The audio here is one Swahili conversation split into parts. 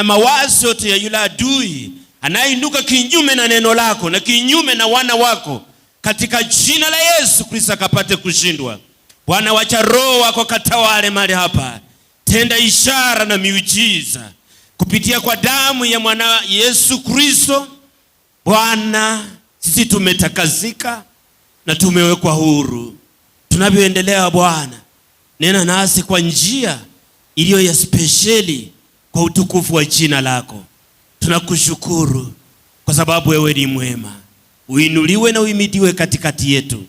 na mawazo yote ya yule adui anayeinuka kinyume na neno lako na kinyume na wana wako, katika jina la Yesu Kristo akapate kushindwa. Bwana, wacha roho wako katawale mahali hapa. Tenda ishara na miujiza kupitia kwa damu ya mwana Yesu Kristo. Bwana, sisi tumetakazika na tumewekwa huru. Tunavyoendelea Bwana, nena nasi kwa njia iliyo ya speciali kwa utukufu wa jina lako. Tunakushukuru kwa sababu wewe ni mwema. Uinuliwe na uimidiwe katikati yetu.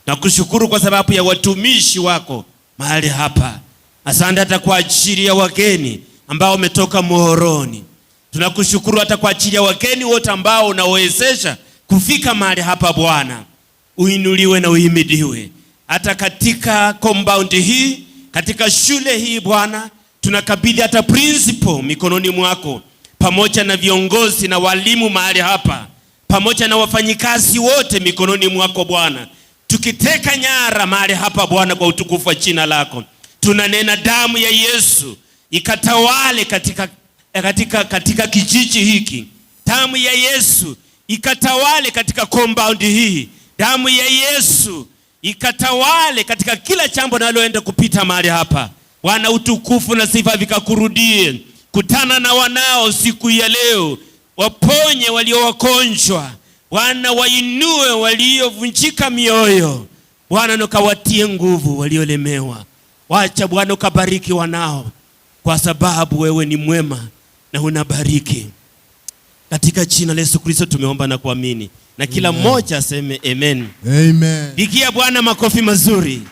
Nakushukuru kwa sababu ya watumishi wako mahali hapa. Asante hata kwa ajili ya wageni ambao wametoka Muhoroni. Tunakushukuru hata kwa ajili ya wageni wote ambao unawezesha kufika mahali hapa Bwana. Uinuliwe na uimidiwe. Hata katika compound hii, katika shule hii Bwana, tunakabidhi hata principal mikononi mwako, pamoja na viongozi na walimu mahali hapa, pamoja na wafanyikazi wote mikononi mwako Bwana. Tukiteka nyara mahali hapa Bwana, kwa utukufu wa jina lako. Tunanena damu ya Yesu ikatawale katika kijiji hiki. Damu ya Yesu ikatawale katika compound hii. Damu ya Yesu ikatawale katika kila jambo naloenda kupita mahali hapa. Bwana, utukufu na sifa vikakurudie. Kutana na wanao siku ya leo. Waponye walio wagonjwa. Bwana, wainue waliovunjika mioyo. Bwana, nukawatie nguvu waliolemewa. Wacha Bwana ukabariki wanao, kwa sababu wewe ni mwema na unabariki. Katika jina la Yesu Kristo tumeomba na kuamini. Na kila mmoja aseme amen. Amen. Pigia Bwana makofi mazuri.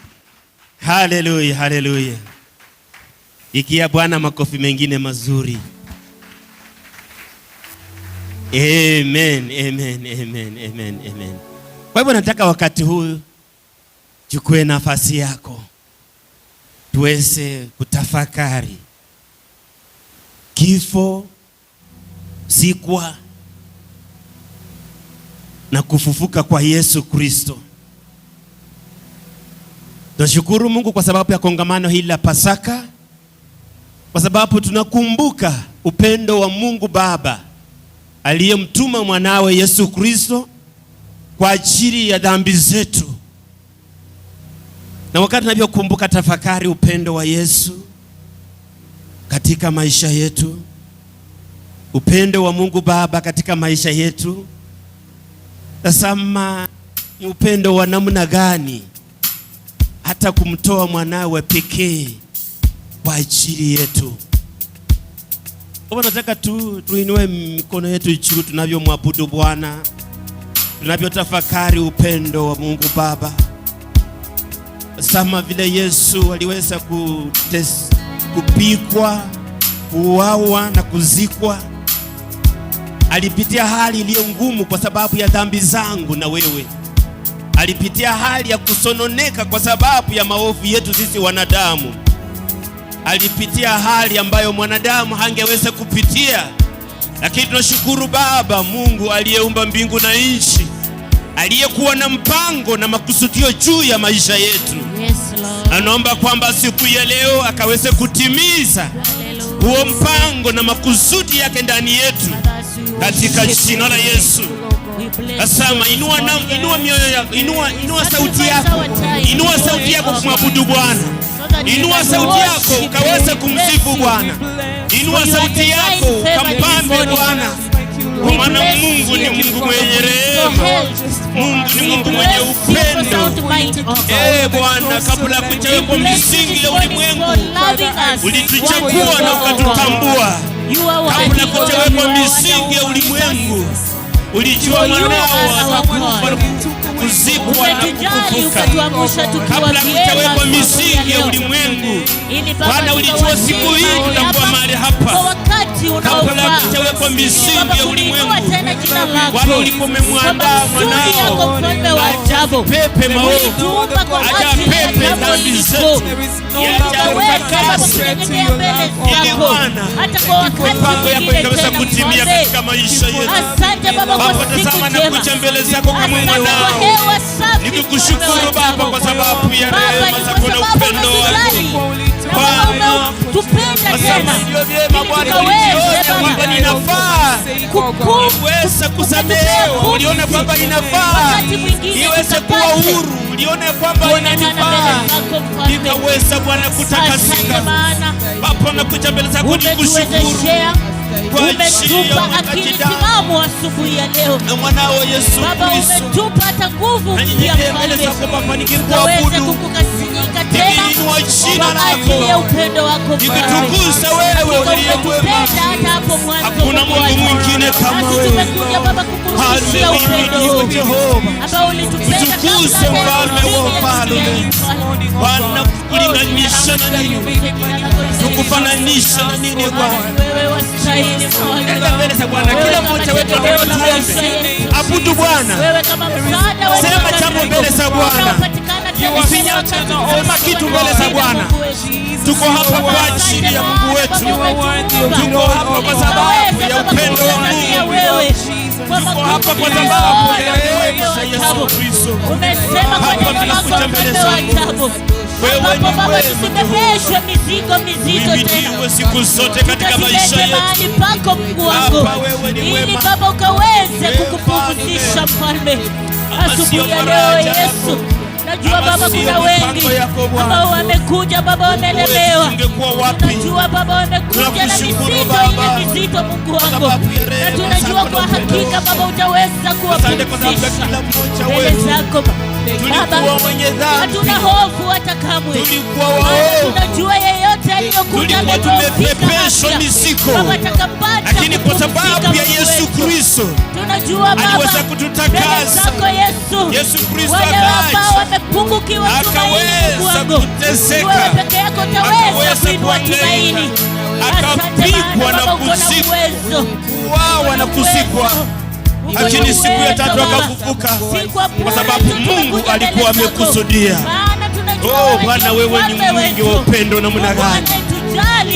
Haleluya, haleluya. Pigia Bwana makofi mengine mazuri. Amen, amen, amen, amen, amen. Kwa hivyo nataka wakati huu chukue nafasi yako, tuweze kutafakari kifo, zikwa na kufufuka kwa Yesu Kristo. Tunashukuru Mungu kwa sababu ya kongamano hili la Pasaka, kwa sababu tunakumbuka upendo wa Mungu Baba aliyemtuma mwanawe Yesu Kristo kwa ajili ya dhambi zetu. Na wakati tunavyokumbuka tafakari upendo wa Yesu katika maisha yetu, upendo wa Mungu Baba katika maisha yetu, tazama ni upendo wa namna gani hata kumtoa mwanawe pekee kwa ajili yetu. Kwa nataka tuinue mikono yetu juu tunavyomwabudu Bwana, tunavyotafakari upendo wa Mungu Baba. Sama vile Yesu aliweza kupikwa, kuuawa na kuzikwa. Alipitia hali iliyo ngumu kwa sababu ya dhambi zangu na wewe. Alipitia hali ya kusononeka kwa sababu ya maovu yetu sisi wanadamu. Alipitia hali ambayo mwanadamu hangeweza kupitia. Lakini tunashukuru Baba Mungu aliyeumba mbingu na nchi, aliyekuwa na mpango na makusudio juu ya maisha yetu. Yes, Lord. Anaomba kwamba siku ya leo akaweze kutimiza huo mpango na makusudi yake ndani yetu, katika jina la Yesu. Asema inua mioyo yako, inua sauti yako. Inua sauti yako kumwabudu Bwana. Inua sauti yako ukaweze kumsifu Bwana. Inua sauti yako ukampambe Bwana. Kwa maana Mungu ni Mungu mwenye rehema. Mungu ni Mungu mwenye upendo. Bwana, kabla kuchagua misingi ya ulimwengu ulituchagua na ukatutambua. Kabla kuchagua misingi ya ulimwengu ulijua mwanao kuzikwa na kufufuka. Kabla kutawekwa misingi ya ulimwengu, Bwana ulijua siku hii tutakuwa mahali hapa. Kabla kutawekwa misingi ya ulimwengu, Bwana ulipomwandaa mwanao ajapepe maovu, ajapepe dhambi zetu, ili Bwana mipango yako ikaweza kutimia katika maisha yetu. Baba, tazama na kuja mbele zako kama mwanao. Nikukushukuru Baba kwa sababu ya rehema zako na upendo wako. Bwana, tupenda tena. kwamba ninafaa niweze kusamehewa, uliona kwamba ninafaa niweze kuwa huru, uliona kwamba inanifaa nikaweza Bwana kutakasika. Baba, nakuja mbele zako nikushukuru kwa umetupa akili timamu asubuhi ya leo na mwanao Yesu Baba, umetupa hata nguvu ya Mfalme tukaweze kukukasirika tena kwa ajili ya upendo wako nikitukuza wewe uliyependa hata hapo mwanzo. Hakuna Mungu mwingine kama wewe. Tumekuja Baba kukurudishia upendo Jehova ambao ulitupenda tukuze Mfalme wa wafalme. Bwana, kulinganisha na nini? Tukufananisha na nini Bwana? Wewe wastahili Enda mbele za Bwana, kila mmoja wetu leo tuombe. Abudu Bwana. Wewe kama msaada wetu. Sema jambo mbele za Bwana. Sema kitu mbele za Bwana. Tuko hapa kwa ajili ya Mungu wetu. Tuko hapa kwa sababu ya upendo wa Mungu. Tuko hapa kwa sababu ya Yesu Kristo. Umesema kwa neno lako upendo wa ajabu. Wewe ni Baba, tusibebeshwe mizigo mizito tena siku zote katika maisha yetu. Mahali pako Mungu wangu, ili Baba ukaweze kukupumzisha Mfalme asubuhi ya leo Yesu. Najua Baba kuna wengi ambao wamekuja Baba wamelemewa. Najua Baba wamekuja na mizigo ile mizito Mungu wangu, na tunajua kwa hakika Baba utaweza kuwapumzisha mbele zako Baba. Hatuna hofu hata kamwe. Tunajua yeyote aliyokuja tumepepeshwa mizigo, lakini kwa sababu ya Yesu Kristo tunajua Baba aliweza kututakasa. Yesu Kristo wamepungukiwa akaweza kuteseka, wewe peke yako utaweza kuinua tumaini. Akapigwa na kuzikwa, kuuawa na kuzikwa, lakini siku ya tatu akafufuka, kwa sababu Mungu alikuwa amekusudia. Oh Bwana, wewe ni mwingi wa upendo namna gani!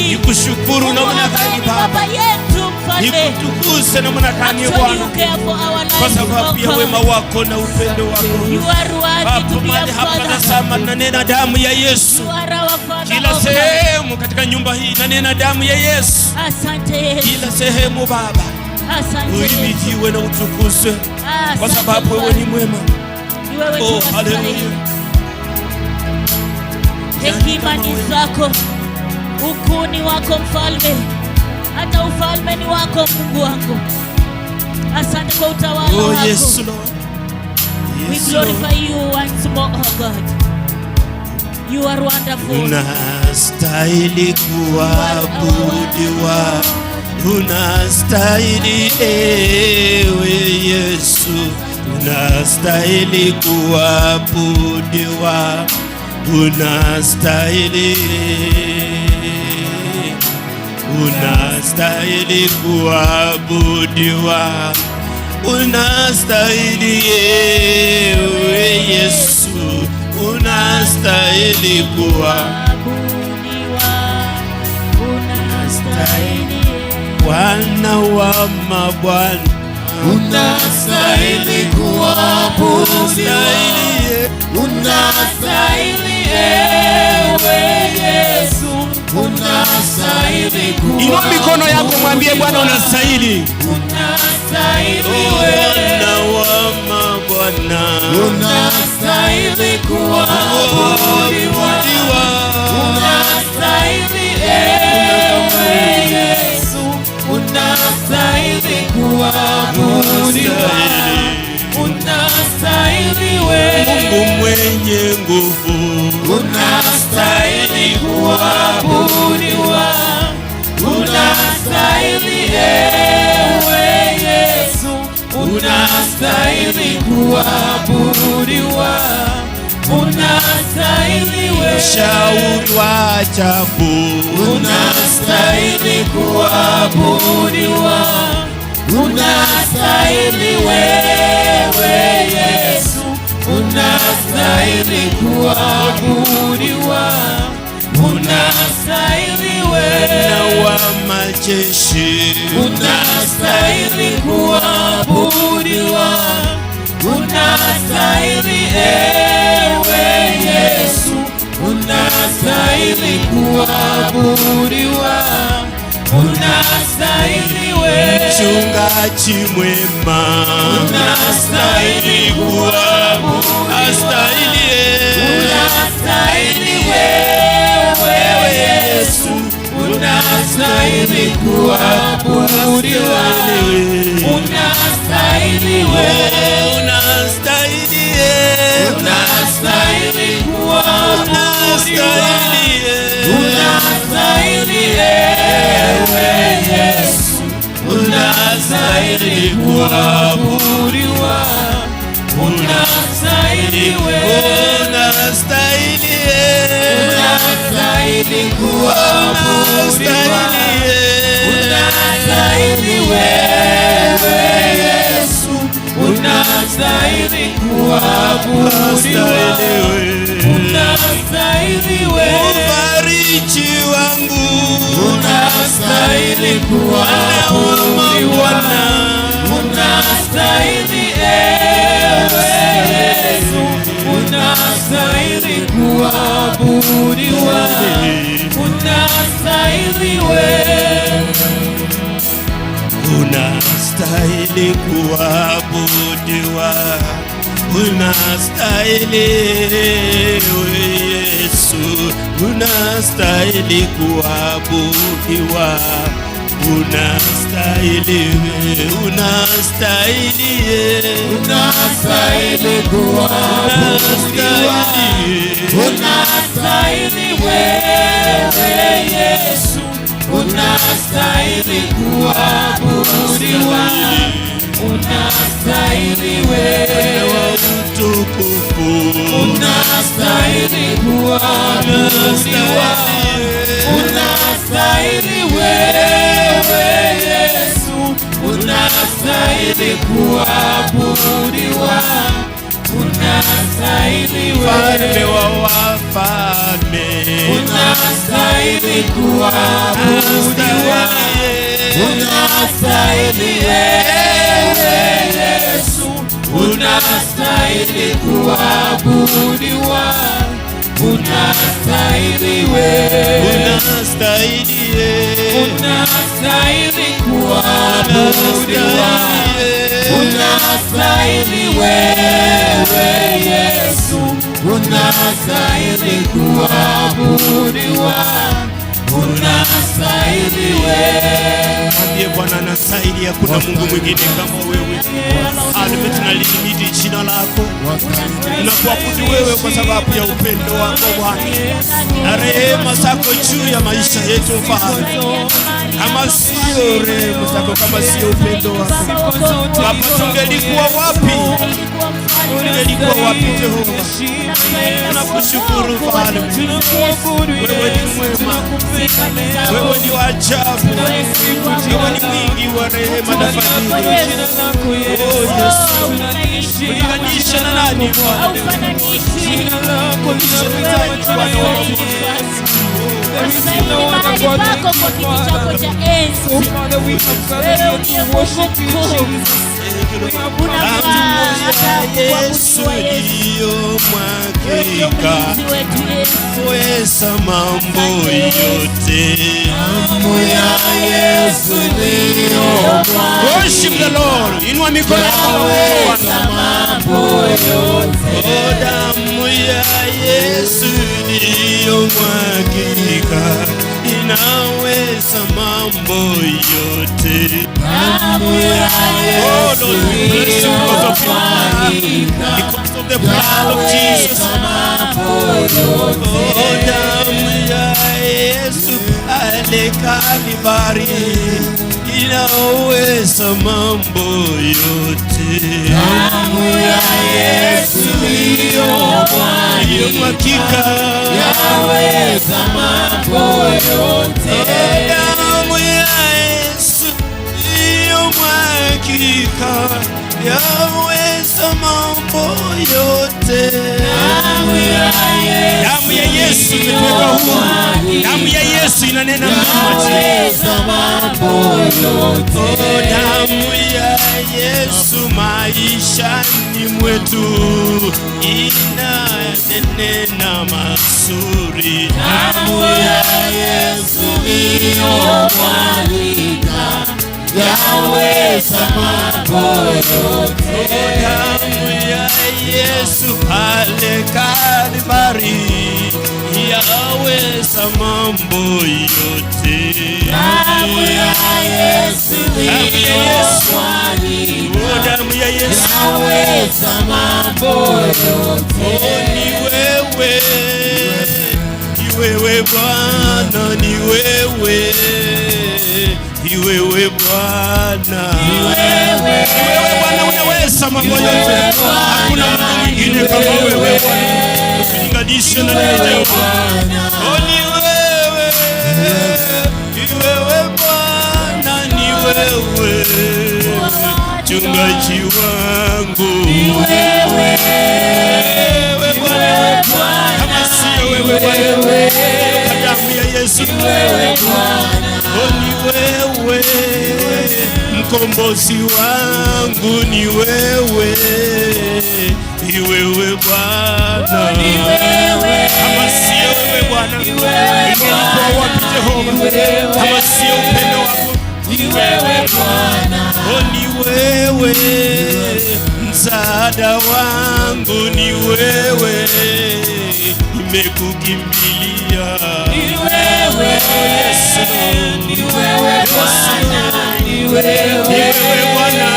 Nikushukuru namna gani Baba, nikutukuze namna gani Bwana, kwa sababu ya wema wako na upendo wako. Hapo mahali hapa nasema nanena damu ya Yesu, kila sehemu katika nyumba hii nanena damu ya Yesu, kila sehemu Baba. Uhimidiwe na utukuzwe, kwa sababu wewe ni mwema. Oh, haleluya. Hekima ni zako, ukuu wako Mfalme, hata ufalme ni wako Mungu wangu. Asante kwa utawala wako. Oh, yes, Lord. We glorify you once more, oh God. You are wonderful. Unastahili kuabudiwa, unastahili ewe Yesu, unastahili kuabudiwa, unastahili, unastahili kuabudiwa, unastahili ewe Yesu, unastahili kuabudiwa, unastahili Bwana wa mabwana, unastahili kuabudiwa, unastahili ewe Yesu, unastahili kuabudiwa. Inua mikono yako mwambie Bwana unastahili. Unastahili Bwana wa mabwana, unastahili kuabudiwa, unastahili ewe Yesu, unastahili kuabudiwa, unastahili Mungu mwenye nguvu, unastahili kuabudiwa, unastahili ewe Yesu, unastahili kuabudiwa, unastahili shauri wa ajabu, unastahili kuabudiwa, unastahili wewe Yesu, unastahili kuabudiwa, unastahili wewe na wa majeshi, unastahili kuabudiwa, unastahili ewe Yesu, unastahili kuabudiwa, unastahili wewe. Mchungaji mwema, unastahili kuabudiwa, unastahili wewe Yesu, unastahili kuabudiwa, unastahili wewe, unastahili kuabudiwa, unastahili wewe Yesu, unastahili kuabudiwa, unastahili wewe, unastahili kuabudiwa, unastahili wewe Yesu, unastahili kuabudiwa, unastahili wewe Mfariji wangu, unastahili kuabudiwa, unastahili wewe Yesu, unastahili kuabudiwa, unastahili wewe, unastahili kuabudiwa, unastahili Yesu, unastahili kuabudiwa, unastahili, unastahili, unastahili kuabudiwa, unastahili wewe Yesu, unastahili kuabudiwa, unastahili wewe utukufu, unastahili kuabudiwa, unastahili wewe Yesu, unastahili kuabudiwa, unastahili Mfalme wa wafalme, unastahili kuabudiwa, unastahili wewe Yesu, unastahili kuabudiwa, unastahili wewe, unastahili kuabudiwa, unastahili wewe Yesu, unastahili kuabudiwa, unastahili wewe. Mwambie Bwana anastahili, hakuna Mungu mwingine kama wewe. Alme, tunalimidi jina lako, tunakuabudu wewe kwa sababu ya upendo wako Bwana na rehema zako juu ya maisha yetu Bwana. Kama sio rehema zako, kama sio upendo wako Baba, tungelikuwa wapi? Tungelikuwa wapi Jehova? Tunakushukuru Bwana, wewe ni mwema, wewe ni wa ajabu, wewe ni mwingi wa rehema na fadhili. Oh Yesu, ulinganisha na nani Bwana? Jina lako linapita Bwana wa mahali pako kwa kiti chako cha enzi. Wewe uliye Mungu mkuu, unafaa hata kuabudiwa Yesu. Mwakika weza mambo yote, Damu ya Yesu ndiyo worship the Lord. Inua mikono yako mambo yote, damu ya Yesu ndiyo mwakika, inaweza mambo yote. damu ya Yesu ndiyo mwakika, Because of the blood of Jesus. mambo yote, Damu ya Yesu ale Kalvari inaweza mambo yote. damu ya Yesu ndiyo mwakika, yaweza mambo yote, damu ya Yesu ndiyo mwakika, yaweza mambo yote. Damu ya Yesu imetuweka huru. Damu ya Yesu inanena mema. Damu ya Yesu maishani mwetu inanena mazuri. damu ya Yesu ndiyo hakika yaweza mambo yote. Damu ya Yesu pale Kalvari yaweza mambo yote. Damu ya Yesu iliyomwagika damu ya Yesu yaweza mambo yote. Ni wewe Bwana, ni wewe Bwana, Bwana unaweza mambo yote. Hakuna mtu mwingine kama wewe Bwana, usilinganishe na wewe Bwana. Ni wewe Bwana, ni wewe mchungaji wangu, ni wewe Bwana, kama sio wewe Bwana, damu ya Yesu, ni wewe Bwana, ni wewe mkombozi wangu, ni wewe Bwana, kama sio wewe Bwana, ningelikuwa wapi Jehova? Kama sio upendo wako, ni wewe Bwana, ni wewe msaada wangu, ni wewe nimekukimbilia, ni wewe Yesu, ni wewe Bwana, ni wewe Bwana,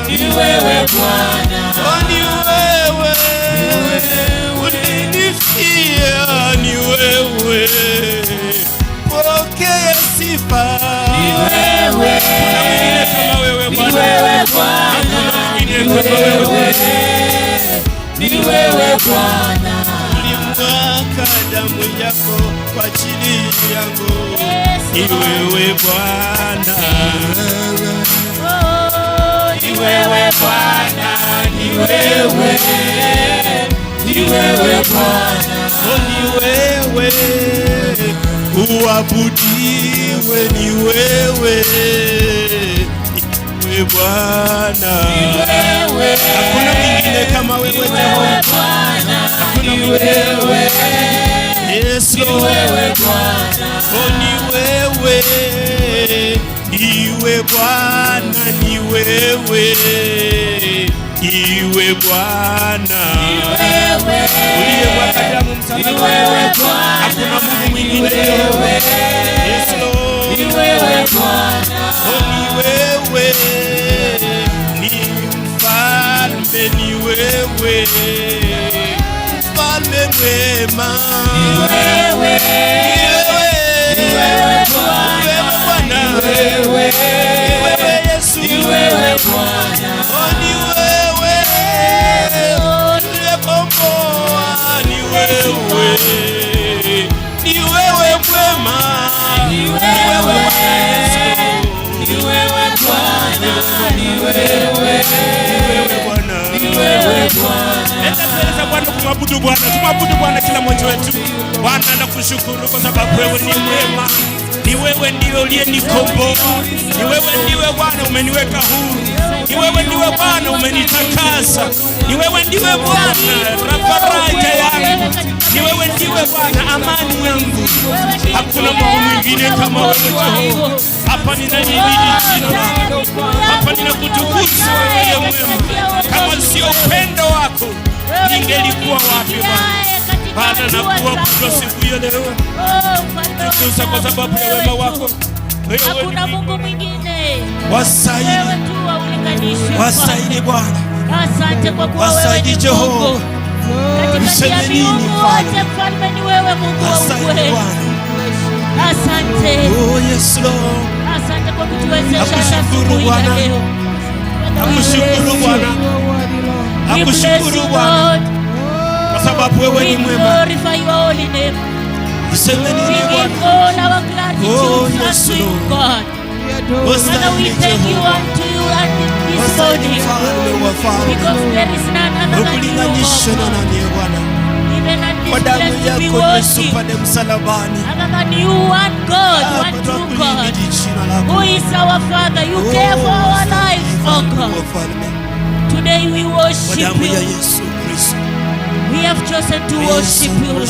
ni wewe Bwana, ni wewe ulinifia, ni wewe pokea sifa, ni wewe. Kuna mwingine kama wewe Bwana, hakuna mwingine kama wewe, ni wewe Bwana. Ulimwaga damu yako kwa ajili yangu, ni wewe Bwana, ni wewe Bwana, ni wewe Bwana, ni wewe uabudiwe, ni wewe Bwana, hakuna mwingine kama wewe Jehova, hakuna mwingine. Yesu, ni wewe Bwana, ni wewe Bwana, ni wewe Bwana, uliyemwaga damu msalabani, hakuna Mungu mwingine. Yesu, ni wewe Bwana, ni wewe ni mfalme, ni wewe mfalme mwema, ni wewe Bwana, Yesu, ni wewe Bwana, ni wewe uliyekomboa, ni wewe mwema, ni wewe Tumwabudu Bwana, tumwabudu Bwana kila mmoja wetu. Bwana nakushukuru kwa sababu wewe ni mwema, ni wewe ndiwe uliyenikomboa, ni wewe ndiwe Bwana umeniweka huru, ni wewe ndiwe Bwana umenitakasa, ni wewe ndiwe Bwana faraja yangu, ni wewe ndiwe Bwana amani yangu. Hakuna Mungu mwingine kama wewe Jehova. Hapa ninalihimidi jina lako, hapa ninakutukuza wewe mwema. Kama sio upendo wako ningelikuwa wapi Bwana? Nakuabudu siku ya leo, tukuza kwa sababu ya wema wako. Hakuna Mungu mwingine, wasaidi Bwana, asante kwa kuwa wewe ni Jehova. Katika miungu wote mfalme ni wewe Mungu wa ukweli. Asante. Oh yes Lord. Asante kwa kutuwezesha asubuhi ya leo. Nakushukuru Bwana. Nakushukuru Bwana kwa sababu wewe ni mwema. Glorify your holy name. Useme nini Bwana? All our gratitude unto you, God. Father, we thank you unto you and this morning, because there is none other than you, God. Even at this place to be worshipped, other than you, one God, one true God, who is our Father. You care for our lives, oh God. Today we worship you. We have chosen to worship you, Lord.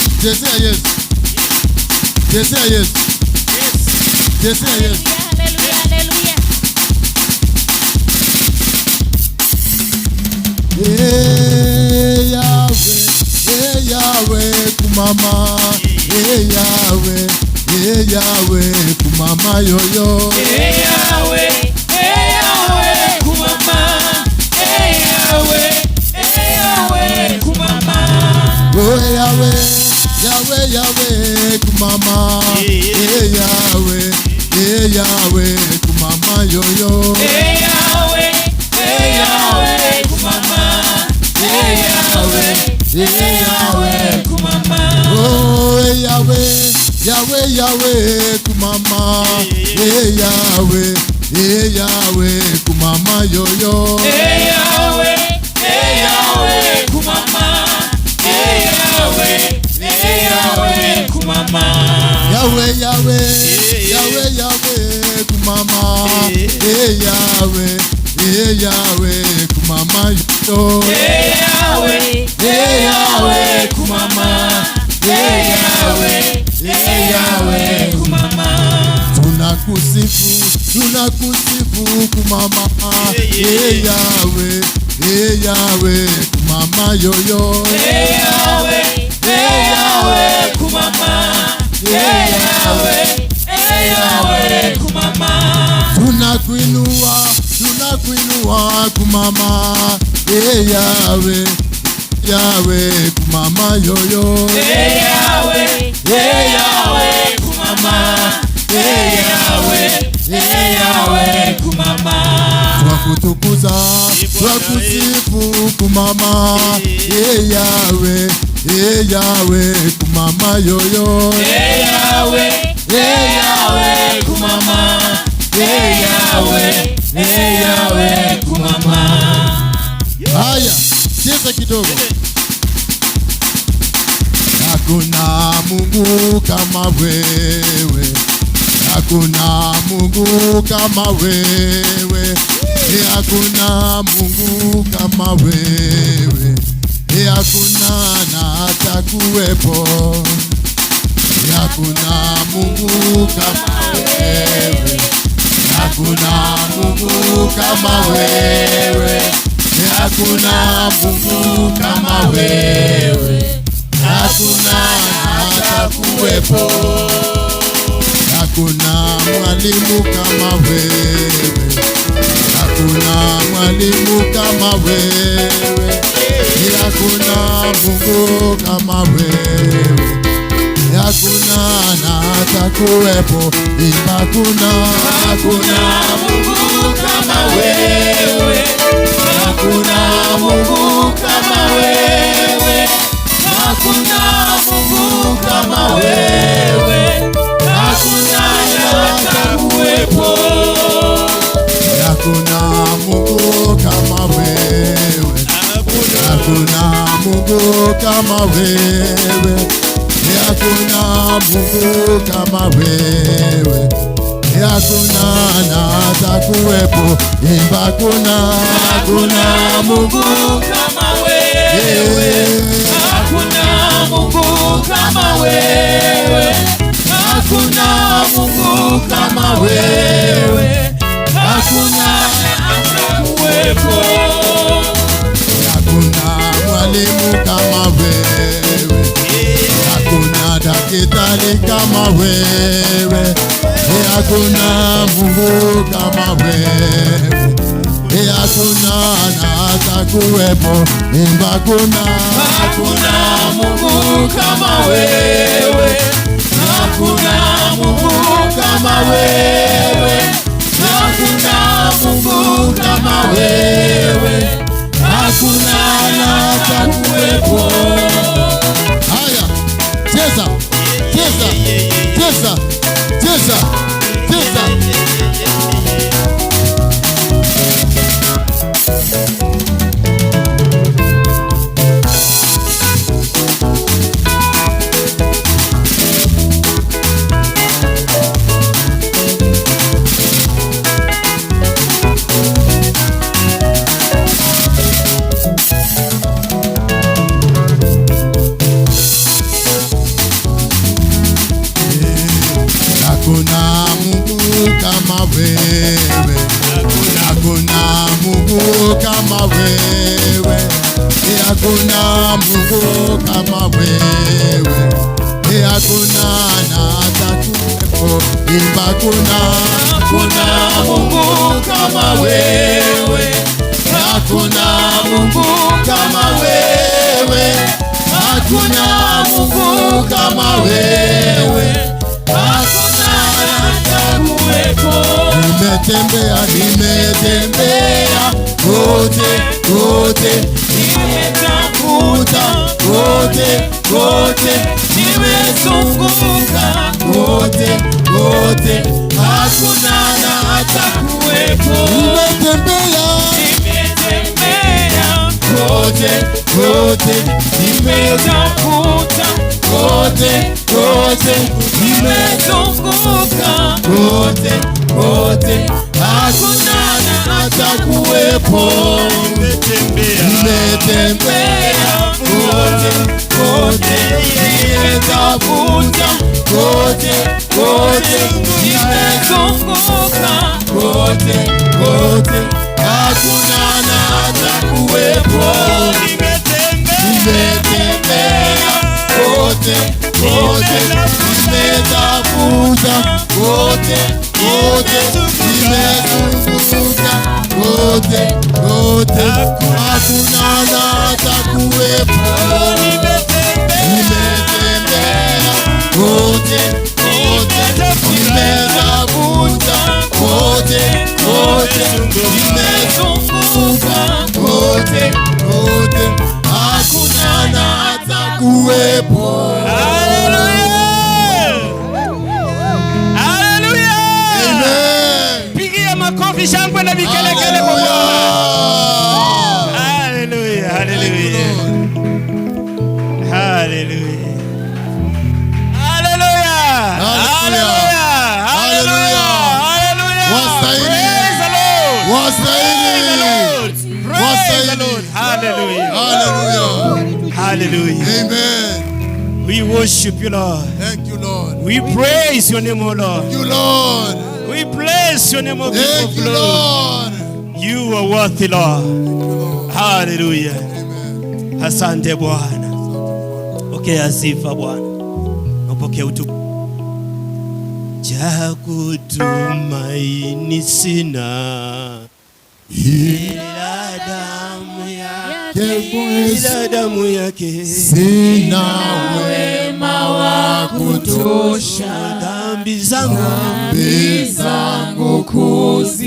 Chezea Yesu. Chezea Yesu. Chezea Yesu. Haleluya, haleluya. Yahweh, Yahweh kumama. Yahweh kumama yoyo. Yahweh kumama. Yahweh kumama. Oh Yahweh kumama. Yahweh kumama yoyo. Yahweh kumama. Yahweh kumama. Oh Yahweh kumama. Yahweh kumama yoyo. Yahweh kumama. Yahweh kumama. Yahweh kumama. Yahweh kumama yoyo. Yahweh kumama. Yahweh kumama. Tunakusifu kumama. Yahweh kumama yoyo. Yahweh kumama. Yahweh kumama. Tunakuinua kumama. Yahweh kumama yoyo. Yahweh kumama. Yahweh kumama. Twakutukuza, twakusifu kumama. Yahweh kumama yoyo. Yahweh kumama. Yahweh kumama. Haya, cheza kidogo. Hakuna Mungu kama wewe. Hakuna Mungu kama wewe. Hakuna Mungu kama wewe. Hakuna na atakuwepo. Hakuna Mungu kama wewe. Hakuna Mungu kama wewe. Hakuna Mungu kama wewe. Hakuna atakuwepo. Hakuna mwalimu kama wewe. Hakuna mwalimu kama wewe. Hakuna Mungu kama wewe. Hakuna na atakuwepo. Hakuna Mungu kama wewe. Hakuna Mungu kama wewe. Hakuna Mungu kama wewe. Hakuna atakuwepo. Hakuna Mungu kama wewe. Hakuna Mungu kama wewe. Hakuna Mungu kama wewe. Hakuna na atakuwepo. Hakuna Mungu kama wewe. Hakuna Mungu kama wewe. Hakuna Mungu kama wewe. Hakuna atakuwepo. Hakuna mwalimu kama wewe. Hakuna daktari kama wewe. Hakuna Mungu kama wewe. Hakuna na atakuwepo. Hakuna Mungu kama wewe. Hakuna Mungu kama wewe. Hakuna Mungu kama wewe. Hakuna na atakuwepo. Haya, cheza. wewe, hakuna Mungu kama wewe, hakuna Mungu kama wewe, hakuna na atakuwepo. Imba hakuna Mungu kama wewe, hakuna Mungu kama wewe, hakuna Mungu kama wewe, hakuna atakuwepo. Nimetembea kote, nimetafuta kote, nimezunguka kote, hakuna na atakuwepo. Nimetembea kote, nimetafuta kote, nimezunguka kote, hakuna na atakuwepo. Nimetembea kote, nimetafuta kote, nimezunguka kote, hakuna na atakuwepo. Nimetembea kote, nimetafuta kote, nimezunguka kote, hakuna na atakuwepo. Nimetembea kote, nimetafuta kote, nimezunguka kote, hakuna na atakuwepo. Makofi, shangwe na vikelele kwa Bwana. Haleluya, haleluya. Haleluya. Haleluya. Haleluya. Haleluya. Haleluya. Praise the Lord. Praise the Lord. Hallelujah. Hallelujah. Hallelujah. Amen. We worship you, Lord. Thank you, Lord. We praise your name, O Lord. Thank you, Lord. We bless your name, O Thank you, Lord. You are worthy, Lord. Hallelujah. Amen. Asante Bwana. Pokea sifa Bwana. Upokea utukufu. Cha kutumaini sina ila damu yake, sina wema wa kutosha dhambi zangu kuzi